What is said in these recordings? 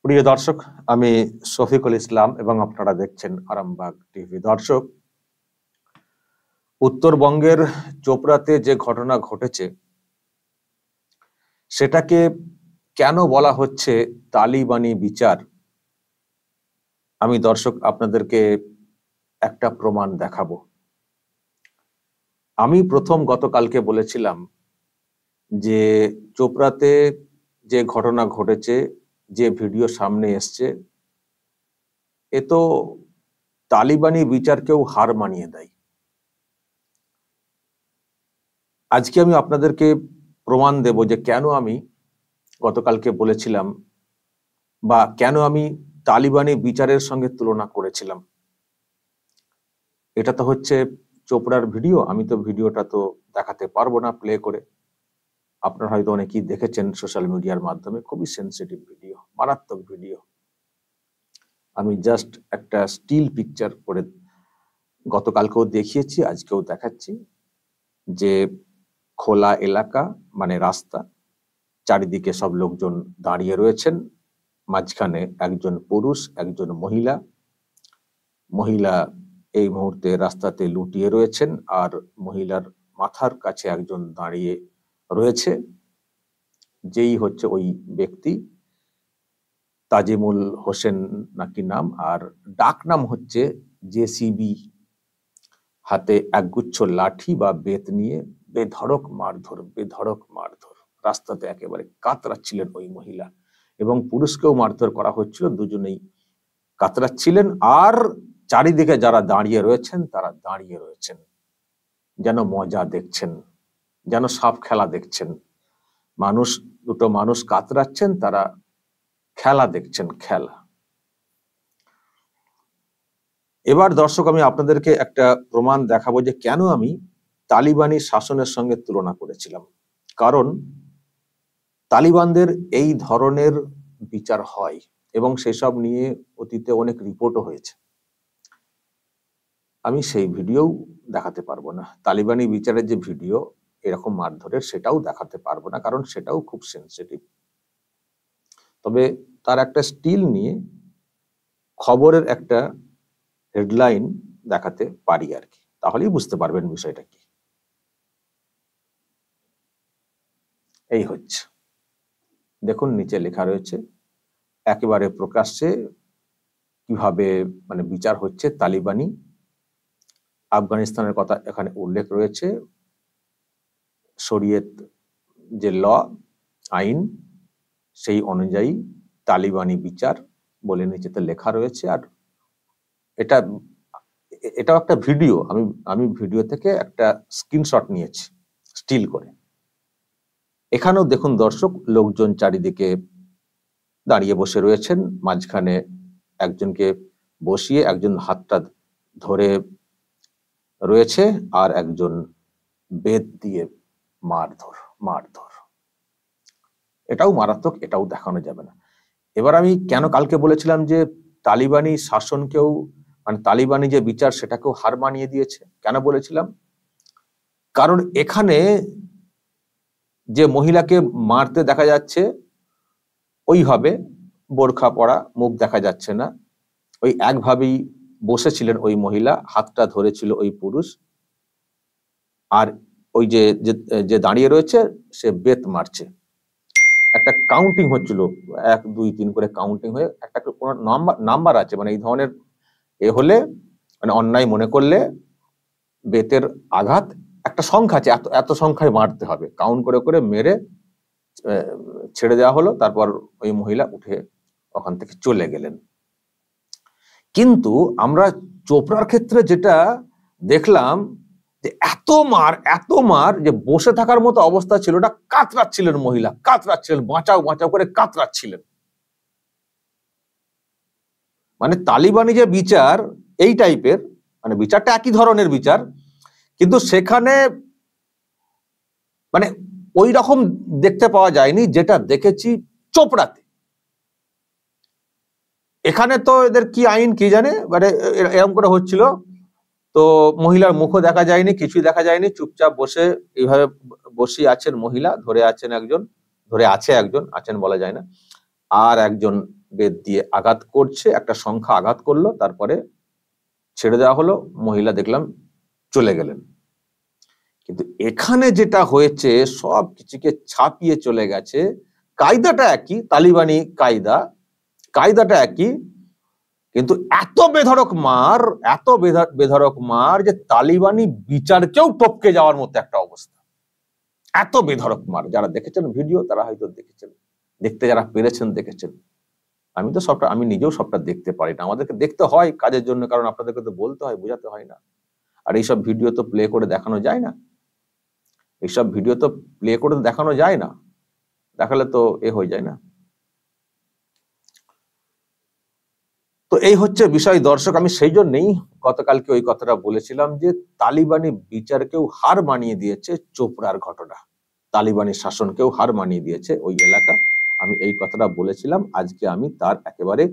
প্রিয় দর্শক, আমি শফিকুল ইসলাম এবং আপনারা দেখছেন আরামবাগ টিভি। দর্শক, উত্তরবঙ্গের চোপড়াতে যে ঘটনা ঘটেছে সেটাকে কেন বলা হচ্ছে তালিবানি বিচার, আমি দর্শক আপনাদেরকে একটা প্রমাণ দেখাবো। আমি প্রথম গতকালকে বলেছিলাম যে চোপড়াতে যে ঘটনা ঘটেছে, যে ভিডিও সামনে এসছে, এ তো তালিবানি বিচারকেও হার মানিয়ে দেয়। আজকে আমি আপনাদেরকে প্রমাণ দেব যে কেন আমি গতকালকে বলেছিলাম বা কেন আমি তালিবানি বিচারের সঙ্গে তুলনা করেছিলাম। এটা তো হচ্ছে চোপড়ার ভিডিও, আমি তো ভিডিওটা তো দেখাতে পারবো না প্লে করে। আপনারা হয়তো অনেকেই দেখেছেন সোশ্যাল মিডিয়ার মাধ্যমে, খুবই সেন্সিটিভ ভিডিও, মারাত্মক ভিডিও। আমি জাস্ট একটা স্টিল পিকচার করে গতকালকেও দেখিয়েছি, আজকেও দেখাচ্ছি যে খোলা এলাকা, মানে রাস্তা, চারিদিকে সব লোকজন দাঁড়িয়ে রয়েছেন, মাঝখানে একজন পুরুষ, একজন মহিলা। মহিলা এই মুহূর্তে রাস্তাতে লুটিয়ে রয়েছেন, আর মহিলার মাথার কাছে একজন দাঁড়িয়ে রয়েছে, যেই হচ্ছে ওই ব্যক্তি তাজিমুল হোসেন নাকি নাম, আর ডাক নাম হচ্ছে জেসিবি। হাতে একগুচ্ছ লাঠি বা বেত নিয়ে বেধড়ক মারধর রাস্তাতে একেবারে কাতরাচ্ছিলেন ওই মহিলা, এবং পুরুষকেও মারধর করা হচ্ছিল, দুজনেই কাতরাচ্ছিলেন। আর চারিদিকে যারা দাঁড়িয়ে রয়েছেন তারা দাঁড়িয়ে রয়েছেন, যেন মজা দেখছেন, যেন সাপ খেলা দেখছেন। দুটো মানুষ কাতরাচ্ছেন, তারা খেলা দেখছেন, খেলা। এবার দর্শক, আমি আপনাদেরকে একটা প্রমাণ দেখাবো যে কেন আমি তালিবানি শাসনের সঙ্গে তুলনা করেছিলাম। কারণ তালিবানদের এই ধরনের বিচার হয় এবং সেসব নিয়ে অতীতে অনেক রিপোর্টও হয়েছে। আমি সেই ভিডিও দেখাতে পারবো না, তালিবানি বিচারের যে ভিডিও এরকম মারধরের, সেটাও দেখাতে পারবো না, কারণ সেটাও খুব সেন্সিটিভ। তবে তার একটা স্টিল নিয়ে খবরের একটা হেডলাইন দেখাতে পারি আর কি, তাহলেই বুঝতে পারবেন বিষয়টা কি। এই হচ্ছে, দেখুন নিচে লেখা রয়েছে একেবারে প্রকাশ্যে কিভাবে মানে বিচার হচ্ছে তালিবানি। আফগানিস্তানের কথা এখানে উল্লেখ রয়েছে, শরিয়ত যে ল, আইন, সেই অনুযায়ী তালিবানি বিচার বলে নিচেতে লেখা রয়েছে। আর এটাও একটা ভিডিও, আমি ভিডিও থেকে একটা স্ক্রিনশট নিয়েছি স্টিল করে। এখানেও দেখুন দর্শক, লোকজন চারিদিকে দাঁড়িয়ে বসে রয়েছেন, মাঝখানে একজনকে বসিয়ে একজন হাতটা ধরে রয়েছে, আর একজন বেত দিয়ে মারধর। এটাও মারাত্মক, এটাও দেখানো যাবে না। এবার আমি কেন কালকে বলেছিলাম যে তালিবানি শাসনকেও, মানে তালিবানি যে বিচার সেটাকেও হার মানিয়ে দিয়েছে, কেন বলেছিলাম? কারণ এখানে যে মহিলাকে মারতে দেখা যাচ্ছে ওইভাবে বোরখা পরা, মুখ দেখা যাচ্ছে না, ওই একভাবেই বসেছিলেন ওই মহিলা, হাতটা ধরেছিল ওই পুরুষ, আর ওই যে দাঁড়িয়ে রয়েছে সে বেত মারছে। একটা কাউন্টিং হচ্ছিল, 1 2 3 করে কাউন্টিং হয়ে একটা নাম্বার আছে, মানে এই ধরনের হলে, মানে অন্যায় মনে করলে বেতের আঘাত একটা সংখ্যা আছে, এত সংখ্যায় মারতে হবে, কাউন্ট করে করে মেরে ছেড়ে দেওয়া হলো। তারপর ওই মহিলা উঠে ওখান থেকে চলে গেলেন। কিন্তু আমরা চোপড়ার ক্ষেত্রে যেটা দেখলাম যে এত মার যে বসে থাকার মতো অবস্থা ছিল না, কাতরাচ্ছিলেন মহিলা, কাতরাচ্ছিলেন, বাঁচাও করে কাতরাচ্ছিলেন। মানে তালিবানি যে বিচার এই টাইপের, মানে বিচারটা একই ধরনের বিচার, কিন্তু সেখানে মানে ওই রকম দেখতে পাওয়া যায়নি যেটা দেখেছি চোপড়াতে। এখানে তো এদের কি আইন কি জানে, মানে এরকম করে হচ্ছিল, তো মহিলার মুখও দেখা যায়নি, কিছুই দেখা যায়নি, চুপচাপ বসে এইভাবে বসে আছেন মহিলা, ধরে আছে একজন বলা যায় না, আর একজন বেত দিয়ে আঘাত করছে, একটা সংখ্যা আঘাত করলো, তারপরে ছেড়ে দেওয়া হলো, মহিলা দেখলাম চলে গেলেন। কিন্তু এখানে যেটা হয়েছে সব কিছুকে ছাপিয়ে চলে গেছে। কায়দাটা একই, তালিবানি কায়দাটা একই, কিন্তু এত বেধড়ক মার যে তালিবানি বিচারকেও টপকে যাওয়ার মতো একটা অবস্থা। এত বেধড়ক মার, যারা দেখেছেন ভিডিও তারা হয়তো দেখেছেন, দেখতে যারা পেরেছেন দেখেছেন। আমি নিজেও সবটা দেখতে পারি না, আমাদেরকে দেখতে হয় কাজের জন্য, কারণ আপনাদেরকে তো বলতে হয়, বোঝাতে হয় না। আর এইসব ভিডিও তো প্লে করে দেখানো যায় না, দেখালে তো হয়ে যায় না। তো এই হচ্ছে বিষয় দর্শক। আমি সেই জন্যই গতকালকে ওই কথাটা বলেছিলাম যে তালিবানি বিচারকেও হার মানিয়ে দিয়েছে চোপড়ার ঘটনা, তালিবানি শাসনকেও হার মানিয়ে দিয়েছে ওই এলাকা। আমি এই কথাটা বলেছিলাম, আজকে আমি তার একেবারে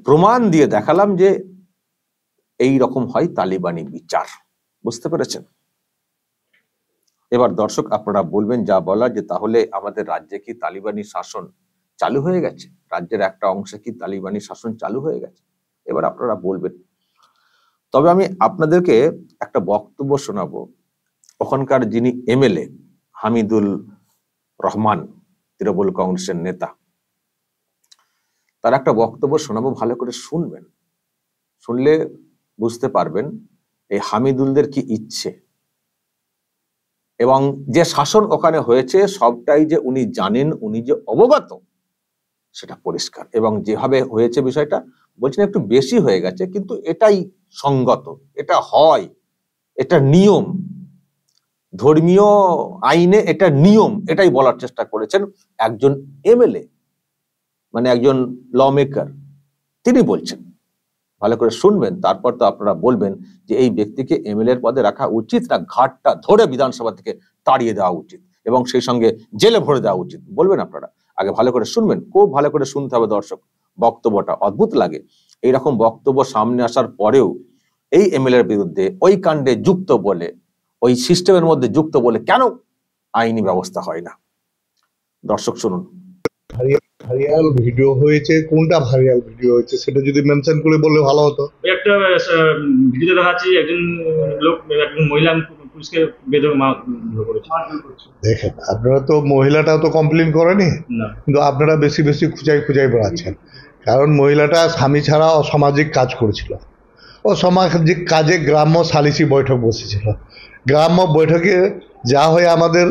প্রমাণ দিয়ে দেখালাম যে এই রকম হয় তালিবানি বিচার। বুঝতে পেরেছেন? এবার দর্শক আপনারা বলবেন যা বলার, যে তাহলে আমাদের রাজ্যে কি তালিবানি শাসন চালু হয়ে গেছে, রাজ্যের একটা অংশে কি তালিবানি শাসন চালু হয়ে গেছে? এবার আপনারা বলবেন। তবে আমি আপনাদেরকে একটা বক্তব্য শোনাবো, ওখানকার যিনি এমএলএ হামিদুল রহমান, তৃণমূল কংগ্রেসের নেতা, তার একটা বক্তব্য শোনাবো, ভালো করে শুনবেন। শুনলে বুঝতে পারবেন এই হামিদুলদের কি ইচ্ছে, এবং যে শাসন ওখানে হয়েছে সবটাই যে উনি জানেন, উনি যে অবগত সেটা পরিষ্কার। এবং যেভাবে হয়েছে বিষয়টা বলছেন একটু বেশি হয়ে গেছে, কিন্তু এটাই সঙ্গত, এটা হয়, এটা নিয়ম, ধর্মীয় আইনে এটা নিয়ম, এটাই বলার চেষ্টা করেছেন একজন এমএলএ, একজন ল মেকার, তিনি বলছেন। ভালো করে শুনবেন, তারপর তো আপনারা বলবেন যে এই ব্যক্তিকে এমএলএ এর পদে রাখা উচিত না ঘাটটা ধরে বিধানসভা থেকে তাড়িয়ে দেওয়া উচিত এবং সেই সঙ্গে জেলে ভরে দেওয়া উচিত, বলবেন আপনারা। আগে ভালো করে শুনবেন, খুব ভালো করে শুনতে হবে দর্শক। বক্তব্যটা অদ্ভুত লাগে, এইরকম বক্তব্য সামনে আসার পরেও এই এমএলএ এর বিরুদ্ধে ওই কাণ্ডে যুক্ত বলে, ওই সিস্টেমের মধ্যে যুক্ত বলে কেন আইনি ব্যবস্থা হয় না? দর্শক শুনুন। ভাইরাল ভিডিও হয়েছে, কোনটা ভাইরাল ভিডিও হয়েছে সেটা যদি মেনশন করে বললে ভালো হতো। একটা ভিডিও দেখাচ্ছি, একজন লোক, একজন মহিলা পুলিশকে বেধড়ক মারধর করেছে। দেখেন, আপনারা তো মহিলাটাও তো কমপ্লেন করেনি, কিন্তু আপনারা বেশি বেশি খুঁজাই বেড়াচ্ছেন। কারণ মহিলাটা স্বামী ছাড়া অসামাজিক কাজ করেছিল, অসামাজিক কাজে গ্রাম্য সালিসি বৈঠক বসেছিল। গ্রাম্য বৈঠকে যা হয়ে আমাদের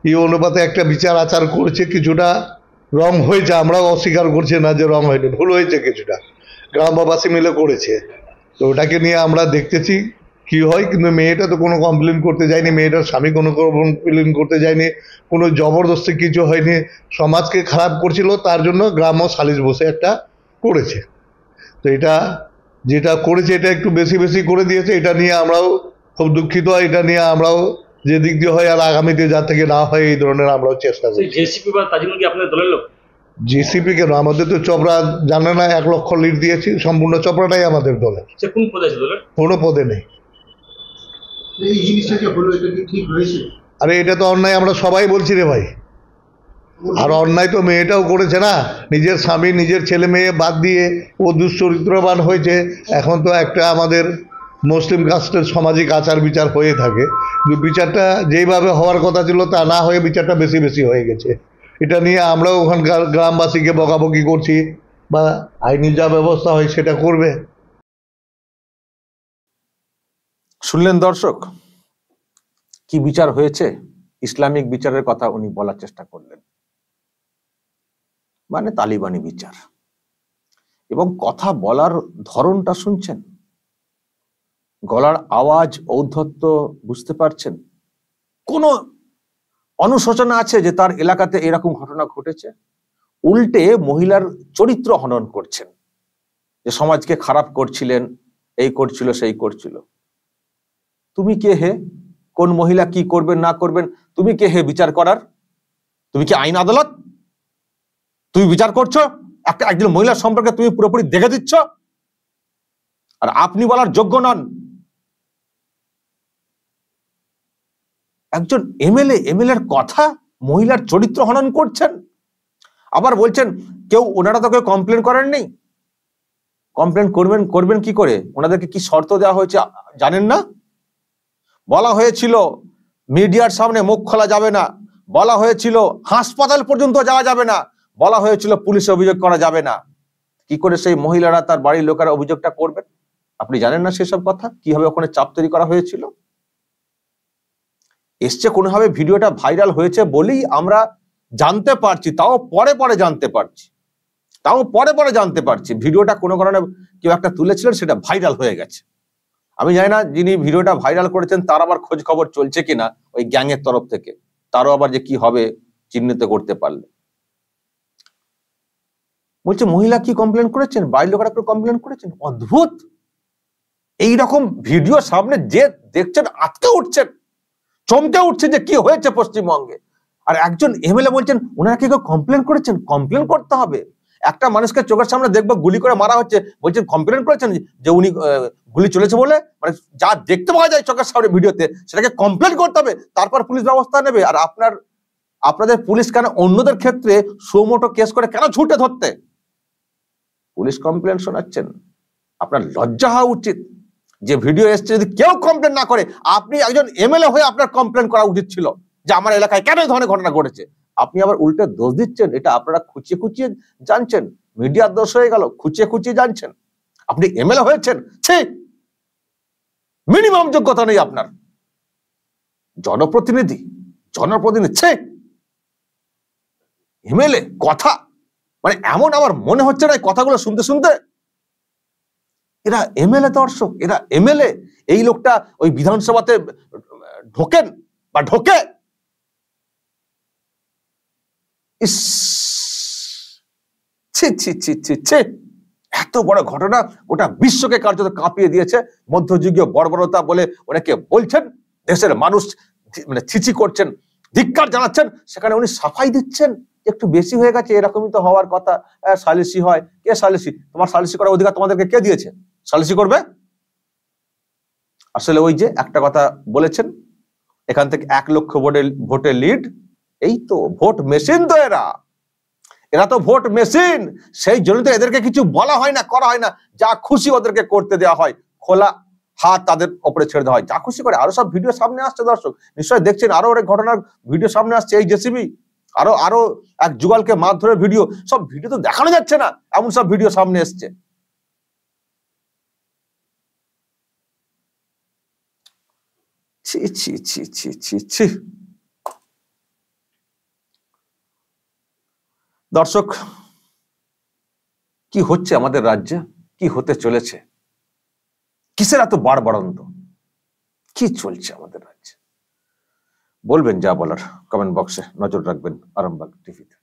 এই অনুপাতে একটা বিচার আচার করেছে, কিছুটা রং হয়েছে, আমরাও অস্বীকার করছি না যে রং হয়নি, ভুল হয়েছে কিছুটা, গ্রামবাসী মিলে করেছে। তো ওটাকে নিয়ে আমরা দেখতেছি কি হয়। কিন্তু মেয়েটা তো কোনো কমপ্লেন করতে যায়নি, মেয়েটার স্বামী কোনো কমপ্লেন করতে যায়নি, কোনো জবরদস্তি কিছু হয়নি, সমাজকে খারাপ করছিল তার জন্য গ্রাম্য সালিশ বসে একটা করেছে। তো এটা যেটা করেছে এটা একটু বেশি বেশি করে দিয়েছে, এটা নিয়ে আমরাও খুব দুঃখিত। এটা নিয়ে আমরাও যে দিক দিয়ে হয় আর আগামীতে যা থেকে না হয় এই ধরনের আমরাও চেষ্টা করি। জেসিপি বা তাজিমুল কি আপনাদের দলের লোক? জিসিপি কেন, আমাদের তো চপড়া জানে না, 1 লক্ষ লিড দিয়েছি, সম্পূর্ণ চপড়াটাই আমাদের দলের। কোন পদে আছে দলের? কোনো পদে নেই। এই জিনিসটা যে হলো এটা কি ঠিক হয়েছে? আরে এটা তো অন্যায়, আমরা সবাই বলছি রে ভাই। আর অন্যায় তো মেয়েটাও করেছে না, নিজের স্বামী নিজের ছেলে মেয়ে বাদ দিয়ে ও দুশ্চরিত্রবান হয়েছে। এখন তো একটা আমাদের মুসলিম কাস্টের সামাজিক আচার বিচার হয়ে থাকে, কিন্তু বিচারটা যেইভাবে হওয়ার কথা ছিল তা না হয়ে বিচারটা বেশি বেশি হয়ে গেছে। এটা নিয়ে আমরাও ওখানকার গ্রামবাসীকে বকাবকি করছি, বা আইনি যা ব্যবস্থা হয় সেটা করবে। শুনলেন দর্শক, কি বিচার হয়েছে? ইসলামিক বিচারের কথা উনি বলার চেষ্টা করলেন, তালিবানি বিচার। এবং কথা বলার ধরনটা শুনছেন, গলার আওয়াজ, ঔদ্ধত্য বুঝতে পারছেন? কোন অনুশোচনা আছে যে তার এলাকাতে এরকম ঘটনা ঘটেছে? উল্টে মহিলার চরিত্র হনন করছেন, যে সমাজকে খারাপ করছিলেন, এই করছিল সেই করছিল। তুমি কে হে? কোন মহিলা কি করবেন না করবেন তুমি কে হে বিচার করার? তুমি কি আইন আদালত? তুমি বিচার করছো? একজন মহিলা সম্পর্কে তুমি পুরোপুরি দেখে দিচ্ছ, আর আপনি বলার যোগ্য নন। একজন এমএলএর কথা মহিলার চরিত্র হনন করছেন। আবার বলছেন কেউ, ওনারা তো কেউ কমপ্লেন করেননি। কমপ্লেন করবেন কি করে? ওনাদেরকে কি শর্ত দেওয়া হয়েছে জানেন না? বলা হয়েছিল মিডিয়ার সামনে মুখ খোলা যাবে না, বলা হয়েছিল হাসপাতাল পর্যন্ত যাওয়া যাবে না, বলা হয়েছিল পুলিশে অভিযোগ করা যাবে না। কি করে সেই মহিলারা, তার বাড়ির লোকেরা অভিযোগটা করবেন? আপনি জানেন না সেসব কথা? কিভাবে ওখানে চাপ তৈরি করা হয়েছিল? এসছে কোনোভাবে, ভিডিওটা ভাইরাল হয়েছে বলেই আমরা জানতে পারছি, তাও পরে পরে জানতে পারছি ভিডিওটা কোনো কারণে কেউ একটা তুলেছিলেন, সেটা ভাইরাল হয়ে গেছে। আমি জানি না যিনি ভিডিওটা ভাইরাল করেছেন তার আবার খোঁজ খবর চলছে কিনা ওই গ্যাংয়ের তরফ থেকে, তারও আবার যে কি হবে চিহ্নিত করতে পারলে। বলছে মহিলা কি কমপ্লেন করেছেন, বাড়ির লোকেরা কেউ কমপ্লেন করেছেন? অদ্ভুত! এইরকম ভিডিও সামনে যে দেখছেন আটকে উঠছেন, চমকে উঠছে যে কি হয়েছে পশ্চিমবঙ্গে। আর একজন এমএলএ বলছেন ওনারা কি কেউ কমপ্লেন করেছেন? কমপ্লেন করতে হবে। একটা মানুষকে চোখের সামনে দেখবো গুলি করে মারা হচ্ছে, বলছেন কমপ্লেন করেছেন যে উনি গুলি চলেছে বলে? মানে যা দেখতে পাওয়া যায় চোখের সামনে ভিডিওতে সেটাকে কমপ্লেন করতে হবে, তারপর পুলিশ ব্যবস্থা নেবে। আর আপনাদের পুলিশ কেন অন্যদের ক্ষেত্রে সুমোটো কেস করে কেন ছুটে ধরতে? পুলিশ কমপ্লেন শোনাচ্ছেন, আপনার লজ্জা হওয়া উচিত। যে ভিডিও এসছে যদি কেউ কমপ্লেন না করে, আপনি একজন এমএলএ হয়ে আপনার কমপ্লেন করা উচিত ছিল যে আমার এলাকায় কেন এই ধরনের ঘটনা ঘটেছে। আপনি আবার উল্টে দোষ দিচ্ছেন, এটা আপনারা খুঁচিয়ে জানছেন, মিডিয়ার দোষ হয়ে গেল, খুঁচিয়ে জানছেন। আপনি এমএলএ হয়েছেন, মিনিমাম যোগ্যতা নেই আপনার। জনপ্রতিনিধি এমএলএ কথা, মানে এমন আমার মনে হচ্ছে না এই কথাগুলো শুনতে এরা এমএলএ। দর্শক, এরা এমএলএ। এই লোকটা ওই বিধানসভাতে ঢোকে। এত বড় ঘটনা গোটা বিশ্বকে কার্যত কাঁপিয়ে দিয়েছে। মধ্যযুগীয় বর্বরতা বলে অনেকে বলছেন, দেশের মানুষ মানে ছিছি করছেন, ধিক্কার জানাচ্ছেন, সেখানে উনি সাফাই দিচ্ছেন একটু বেশি হয়ে গেছে, এরকমই তো হওয়ার কথা। সালিসি হয়, কে সালিসি? তোমার সালিসি করার অধিকার তোমাদেরকে কে দিয়েছে? সালিসি করবে? আসলে ওই যে একটা কথা বলেছেন, এখান থেকে 1 লক্ষ ভোটের লিড। এই তো ভোট মেশিন, তো এরা তো ভোট মেশিন। সেই জন্য তো এদেরকে কিছু বলা হয় না, করা হয় না, যা খুশি ওদেরকে করতে দেওয়া হয়, খোলা হাত তাদের উপরে ছেড়ে দেওয়া হয়, যা খুশি করে। আরো সব ভিডিও সামনে আসছে দর্শক, নিশ্চয়ই দেখছেন, আরো অনেক ঘটনার ভিডিও সামনে আসছে। এই জেসিবি, আরো এক যুগলকে মারধরের ভিডিও, সব ভিডিও তো দেখানো যাচ্ছে না, এমন সব ভিডিও সামনে এসছে। ছি। দর্শক, কি হচ্ছে আমাদের রাজ্যে, কি হতে চলেছে, কিসের এত বাড়বাড়ন্ত, কি চলছে আমাদের রাজ্যে? বলবেন যা বলার, কমেন্ট বক্সে নজর রাখবেন আরামবাগ টিভিতে।